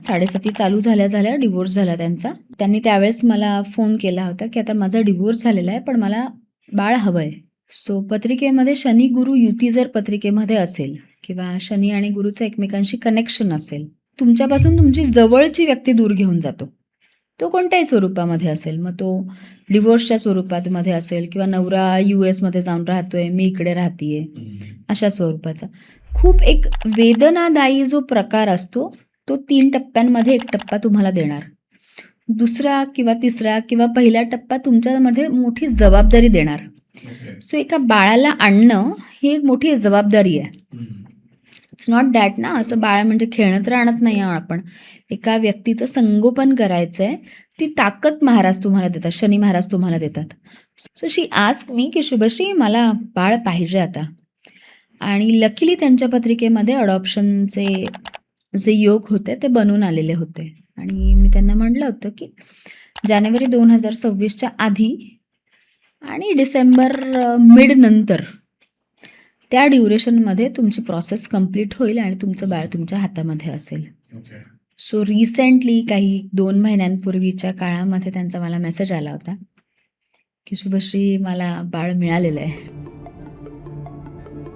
7.5 चालू झाल्या डिवोर्स झाला त्यांचा. त्यांनी त्यावेळेस मला फोन केला होता, की आता माझा डिवोर्स झालेला आहे, पण मला बाळ हवंय. सो पत्रिकेमध्ये शनी गुरु युती जर पत्रिकेमध्ये असेल किंवा शनी आणि गुरुचं एकमेकांशी कनेक्शन असेल, तुमच्यापासून तुमची जवळची व्यक्ती दूर घेऊन जातो. तो कोणत्याही स्वरूपामध्ये असेल, मग तो डिवोर्सच्या स्वरूपामध्ये असेल किंवा नवरा US मध्ये जाऊन राहतोय, मी इकडे राहतीये, अशा स्वरूपाचा. खूप एक वेदनादायी जो प्रकार असतो, तो 3 टप्प्यांमध्ये एक टप्पा तुम्हाला देणार. दुसरा किंवा तिसरा किंवा पहिला टप्पा तुमच्यामध्ये मोठी जबाबदारी देणार. सो एका बाळाला आणणं ही एक मोठी जबाबदारी आहे. इट्स नॉट दॅट ना, असं बाळ म्हणजे खेळणं तर आणत नाही आहोत आपण. एका व्यक्तीचं संगोपन करायचं आहे, ती ताकद महाराज तुम्हाला देतात, शनी महाराज तुम्हाला देतात. सो शी आस्क मी की शुभश्री मला बाळ पाहिजे आता. आणि लकीली त्यांच्या पत्रिकेमध्ये अडॉप्शनचे जे योग होते ते बनून आलेले होते. आणि मी त्यांना म्हटलं होतं की जानेवारी 2026च्या आधी आणि डिसेंबर मिड नंतर त्या ड्युरेशनमध्ये तुमची प्रोसेस कंप्लीट होईल आणि तुमचं बाळ तुमच्या हातामध्ये असेल. सो रिसेंटली काही 2 महिन्यांपूर्वीच्या काळामध्ये त्यांचा मला मेसेज आला होता की शुभश्री मला बाळ मिळालेलं आहे.